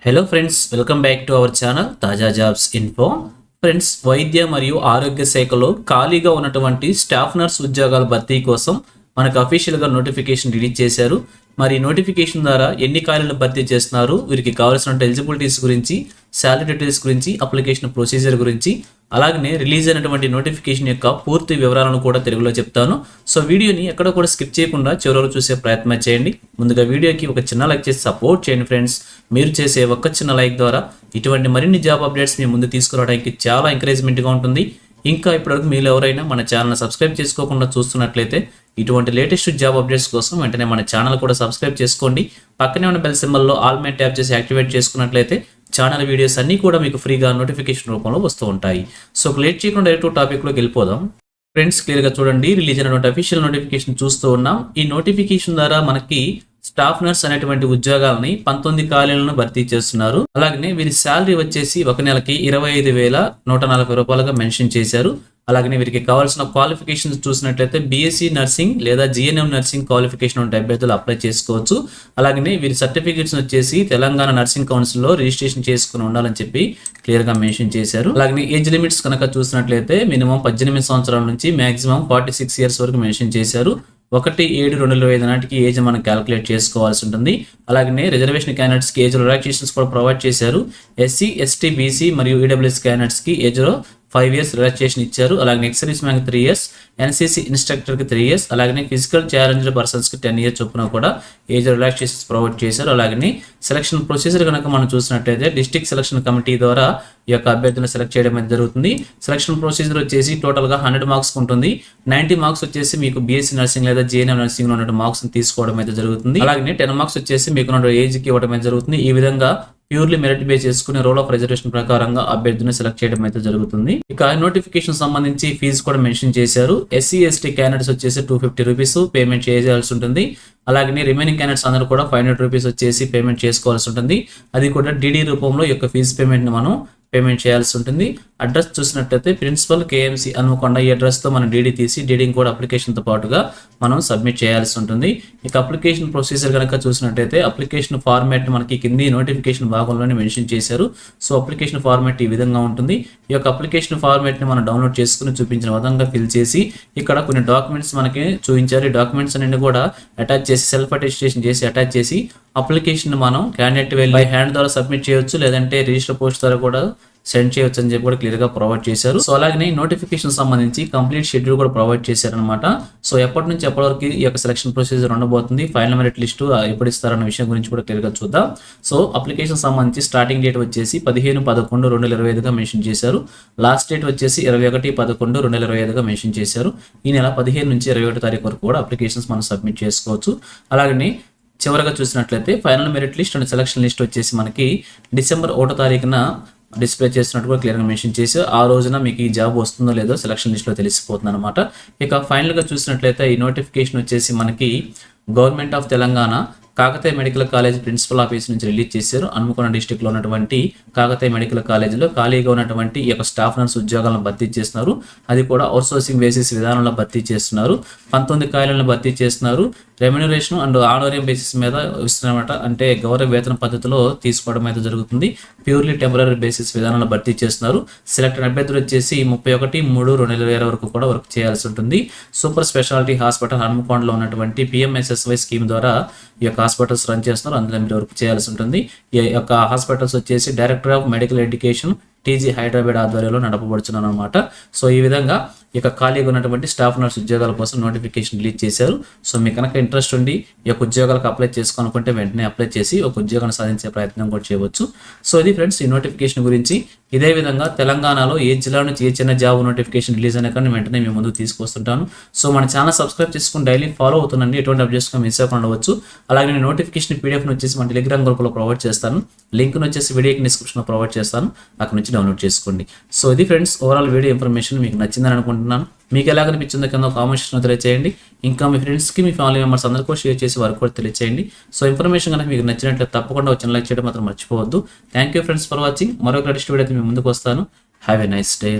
Hello friends, welcome back to our channel తాజా jobs info. Friends, వైద్య మరియు ఆరోగ్య శాఖలో ఖాళీగా ఉన్నటువంటి స్టాఫ్ నర్స్ ఉద్యోగాల భర్తీ కోసం మనకు అఫీషియల్గా నోటిఫికేషన్ రిలీజ్ చేశారు. మరి నోటిఫికేషన్ ద్వారా ఎన్ని ఖాళీలను భర్తీ చేస్తున్నారు, వీరికి కావాల్సిన ఎలిజిబిలిటీస్ గురించి, శాలరీ డీటెయిల్స్ గురించి, అప్లికేషన్ ప్రొసీజర్ గురించి, అలాగనే రిలీజ్ అయినటువంటి నోటిఫికేషన్ యొక్క పూర్తి వివరాలను కూడా తెలుగులో చెప్తాను. సో వీడియోని ఎక్కడ కూడా స్కిప్ చేయకుండా చివరిలో చూసే ప్రయత్నం చేయండి. ముందుగా వీడియోకి ఒక చిన్న లైక్ చేసి సపోర్ట్ చేయండి ఫ్రెండ్స్. మీరు చేసే ఒక చిన్న లైక్ ద్వారా ఇటువంటి మరిన్ని జాబ్ అప్డేట్స్ మీ ముందు తీసుకురావడానికి చాలా ఎంకరేజ్మెంట్గా ఉంటుంది. ఇంకా ఇప్పటివరకు మీరు ఎవరైనా మన ఛానల్ సబ్స్క్రైబ్ చేసుకోకుండా చూస్తున్నట్లయితే ఇటువంటి లేటెస్ట్ జాబ్ అప్డేట్స్ కోసం వెంటనే మన ఛానల్ కూడా సబ్స్క్రైబ్ చేసుకోండి. పక్కనే ఉన్న బెల్ సింబల్లో ఆల్ మే ట్యాప్ చేసి యాక్టివేట్ చేసుకున్నట్లయితే ఛానల్ వీడియోస్ అన్నీ కూడా మీకు ఫ్రీగా నోటిఫికేషన్ రూపంలో వస్తూ ఉంటాయి. సో లేట్ చేయకుండా డైరెక్ట్ టాపిక్లోకి వెళ్ళిపోదాం. ఫ్రెండ్స్, క్లియర్గా చూడండి, రిలీజ్ అయినటువంటి అఫీషియల్ నోటిఫికేషన్ చూస్తూ ఉన్నాం. ఈ నోటిఫికేషన్ ద్వారా మనకి స్టాఫ్ నర్స్ అనేటువంటి ఉద్యోగాలని 19 ఖాళీలను భర్తీ చేస్తున్నారు. అలాగనే వీరి శాలరీ వచ్చేసి ఒక నెలకి 25,140 రూపాయలుగా మెన్షన్ చేశారు. అలాగనే వీరికి కావాల్సిన క్వాలిఫికేషన్స్ చూసినట్లయితే బీఎస్సీ నర్సింగ్ లేదా జిఎన్ఎం నర్సింగ్ క్వాలిఫికేషన్ ఉంటే అభ్యర్థులు అప్లై చేసుకోవచ్చు. అలాగనే వీరి సర్టిఫికేట్స్ వచ్చేసి తెలంగాణ నర్సింగ్ కౌన్సిల్లో రిజిస్ట్రేషన్ చేసుకుని ఉండాలని చెప్పి క్లియర్గా మెన్షన్ చేశారు. అలాగనే ఏజ్ లిమిట్స్ కనుక చూసినట్లయితే మినిమం 18 సంవత్సరాల నుంచి మాక్సిమం 46 ఇయర్స్ వరకు మెన్షన్ చేశారు. 1/7/2025 నాటికి ఏజ్ మనం క్యాలిక్యులేట్ చేసుకోవాల్సి ఉంటుంది. అలాగే రిజర్వేషన్ క్యాండిడేట్స్కి ఏజ్ రిలాక్సేషన్స్ కూడా ప్రొవైడ్ చేశారు. ఎస్సీ, ఎస్టీ, బీసీ మరియు ఈడబ్ల్యూఎస్ క్యాండిడేట్స్కి ఏజ్లో 5 ఇయర్స్ రిలాక్సేషన్ ఇచ్చారు. అలాగే ఎక్స్ సర్వీస్ మ్యాన్కి 3 ఇయర్స్, ఎన్సీసీ ఇన్స్ట్రక్టర్కి 3 ఇయర్స్, అలాగే ఫిజికల్ ఛాలెంజ్డ్ పర్సన్స్కి 10 ఇయర్స్ చొప్పున కూడా ఏజ్ రిలాక్సేషన్స్ ప్రొవైడ్ చేశారు. అలాగే సెలక్షన్ ప్రొసీజర్ కనుక మనం చూసినట్లయితే డిస్ట్రిక్ట్ సెలక్షన్ కమిటీ ద్వారా ఈ యొక్క అభ్యర్థులను సెలెక్ట్ చేయడం అనేది జరుగుతుంది. సెలక్షన్ ప్రొసీజర్ వచ్చేసి టోటల్గా 100 మార్క్స్ ఉంటుంది. 90 మార్క్స్ వచ్చేసి మీకు బీఎస్సీ నర్సింగ్ లేదా జేఎన్ఎం నర్సింగ్ లో ఉన్న మార్క్స్ తీసుకోవడం అయితే జరుగుతుంది. అలాగే 10 మార్క్స్ వచ్చేసి మీకు ఏజ్కి ఇవ్వడం అయితే జరుగుతుంది. ఈ విధంగా ప్యూర్లీ మెరిట్ బేస్ చేసుకుని రోల్ ఆఫ్ రిజర్వేషన్ ప్రకారంగా అభ్యర్థిని సెలెక్ట్ చేయడం అయితే జరుగుతుంది. ఇక నోటిఫికేషన్ సంబంధించి ఫీజు కూడా మెన్షన్ చేశారు. ఎస్సీ, ఎస్టీ క్యాండిడేట్స్ వచ్చేసి 250 రూపీస్ పేమెంట్ చేయాల్సి ఉంటుంది. అలాగే రిమైనింగ్ క్యాండిడేట్స్ అందరూ కూడా 500 రూపీస్ వచ్చేసి పేమెంట్ చేసుకోవాల్సి ఉంటుంది. అది కూడా డిడి రూపంలో ఈ యొక్క ఫీజు పేమెంట్ ని మనం పేమెంట్ చేయాల్సి ఉంటుంది. అడ్రస్ చూసినట్లయితే ప్రిన్సిపల్ కేఎంసీ హన్మకొండ, ఈ అడ్రస్తో మనం డీడీ తీసి డీడింగ్ కూడా అప్లికేషన్తో పాటుగా మనం సబ్మిట్ చేయాల్సి ఉంటుంది. ఇక అప్లికేషన్ ప్రొసీజర్ కనుక చూసినట్లయితే అప్లికేషన్ ఫార్మాట్ మనకి కింది నోటిఫికేషన్ భాగంలోనే మెన్షన్ చేశారు. సో అప్లికేషన్ ఫార్మాట్ ఈ విధంగా ఉంటుంది. ఈ యొక్క అప్లికేషన్ ఫార్మాట్ని మనం డౌన్లోడ్ చేసుకుని చూపించిన విధంగా ఫిల్ చేసి ఇక్కడ కొన్ని డాక్యుమెంట్స్ మనకి చూపించారు. ఈ డాక్యుమెంట్స్ అన్ని కూడా అటాచ్ చేసి సెల్ఫ్ అటెస్టేషన్ చేసి అటాచ్ చేసి అప్లికేషన్ మనం క్యాండిడేట్ వెళ్ళి బై హ్యాండ్ ద్వారా సబ్మిట్ చేయొచ్చు, లేదంటే రిజిస్టర్ పోస్ట్ ద్వారా కూడా సెండ్ చేయొచ్చు అని చెప్పి కూడా క్లియర్గా ప్రొవైడ్ చేశారు. సో అలాగే నోటిఫికేషన్ సంబంధించి కంప్లీట్ షెడ్యూల్ కూడా ప్రొవైడ్ చేశారనమాట. సో ఎప్పటి నుంచి ఎప్పటి వరకు ఈ యొక్క సెలక్షన్ ప్రొసీజర్ ఉండబోతుంది, ఫైనల్ మెరిట్ లిస్టు ఎప్పుడు ఇస్తారన్న విషయం గురించి కూడా క్లియర్గా చూద్దాం. సో అప్లికేషన్ సంబంధించి స్టార్టింగ్ డేట్ వచ్చేసి 15/11/2025గా మెన్షన్ చేశారు. లాస్ట్ డేట్ వచ్చేసి 21/11/2025గా మెన్షన్ చేశారు. ఈ నెల 15 నుంచి 21 తారీఖు వరకు కూడా అప్లికేషన్స్ మనం సబ్మిట్ చేసుకోవచ్చు. అలాగే చివరిగా చూసినట్లయితే final merit list and selection list వచ్చేసి మనకి డిసెంబర్ 1వ తారీఖున డిస్ప్లే చేస్తున్నట్టు కూడా క్లియర్గా మెన్షన్ చేసి ఆ రోజున మీకు ఈ జాబ్ వస్తుందో లేదో సెలక్షన్ లిస్ట్లో తెలిసిపోతుంది అనమాట. ఇక ఫైనల్గా చూసినట్లయితే ఈ నోటిఫికేషన్ వచ్చేసి మనకి government of Telangana Kakatiya medical college principal office నుంచి రిలీజ్ చేశారు. హన్మకొండ డిస్టిక్లో ఉన్నటువంటి కాకతీయ మెడికల్ కాలేజీలో ఖాళీగా ఉన్నటువంటి ఈ యొక్క స్టాఫ్ నర్స్ ఉద్యోగాలను భర్తీ చేస్తున్నారు. అది కూడా అవుట్సోర్సింగ్ బేసిస్ విధానంలో భర్తీ చేస్తున్నారు. 19 ఖాళీలను భర్తీ చేస్తున్నారు. రెమ్యునరేషన్ అండ్ ఆనోరియం బేసిస్ మీద ఇస్తున్నమాట, అంటే గౌరవ వేతన పద్ధతిలో తీసుకోవడం అయితే జరుగుతుంది. ప్యూర్లీ టెంపరీ బేసిస్ విధానంలో భర్తీ చేస్తున్నారు. సెలెక్టెడ్ అభ్యర్థులు వచ్చేసి 31/3/2020 వరకు కూడా వర్క్ చేయాల్సి ఉంటుంది. సూపర్ స్పెషాలిటీ హాస్పిటల్ హన్మకొండలో ఉన్నటువంటి PMSSY స్కీమ్ ద్వారా ఈ యొక్క హాస్పిటల్స్ రన్ చేస్తున్నారు. అందులో మీరు వర్క్ చేయాల్సి ఉంటుంది. ఈ యొక్క హాస్పిటల్స్ వచ్చేసి director of medical education TG Hyderabad ఆధ్వర్యంలో నడపబడుతున్నాను అనమాట. సో ఈ విధంగా ఇక ఖాళీగా ఉన్నటువంటి స్టాఫ్ నర్స్ ఉద్యోగాల కోసం నోటిఫికేషన్ రిలీజ్ చేశారు. సో మీకు కనుక ఇంట్రెస్ట్ ఉండి ఈ యొక్క ఉద్యోగాలకు అప్లై చేసుకోనుకుంటే వెంటనే అప్లై చేసి ఒక ఉద్యోగాన్ని సాధించే ప్రయత్నం కూడా చేయవచ్చు. సో ఇది ఫ్రెండ్స్ ఈ నోటిఫికేషన్ గురించి. ఇదే విధంగా తెలంగాణలో ఏ జిల్లా నుంచి ఏ చిన్న జాబ్ నోటిఫికేషన్ రిలీజ్ అయినా కానీ వెంటనే మేము ముందుకు తీసుకొస్తుంటాను. సో మన ఛానల్ సబ్స్క్రైబ్ చేసుకుని డైలీ ఫాలో అవుతుందండి, ఎటువంటి అప్డేట్స్ మిస్ అవ్వకుండా ఉండవచ్చు. అలాగే నేను నోటిఫికేషన్ PDF వచ్చేసి మన టెలిగ్రామ్ గ్రూప్లో ప్రొవైడ్ చేస్తాను. లింక్ను వచ్చేసి వీడియోకి డిస్క్రిప్షన్లో ప్రొవైడ్ చేస్తాను, అక్కడ నుంచి డౌన్లోడ్ చేసుకోండి. సో ఇది ఫ్రెండ్స్ ఓవరాల్ వీడియో ఇన్ఫర్మేషన్ మీకు నచ్చిందని అనుకుంటున్నాను. మీకు ఎలా అనిపించిందో కింద కామెంట్ సెక్షన్లో తెలియజేయండి. ఇంకా మీ ఫ్రెండ్స్కి, మీ ఫ్యామిలీ మెంబర్స్ అందరికీ షేర్ చేసి వారికి కూడా తెలియజేయండి. సో ఇన్ఫర్మేషన్ కనుక మీకు నచ్చినట్లయితే తప్పకుండా వచ్చిన లైక్ చేయడం మాత్రం మర్చిపోవద్దు. Thank you friends for watching. మరొక లేటెస్ట్ వీడియో అయితే మీ ముందుకు వస్తాను. Have a nice day.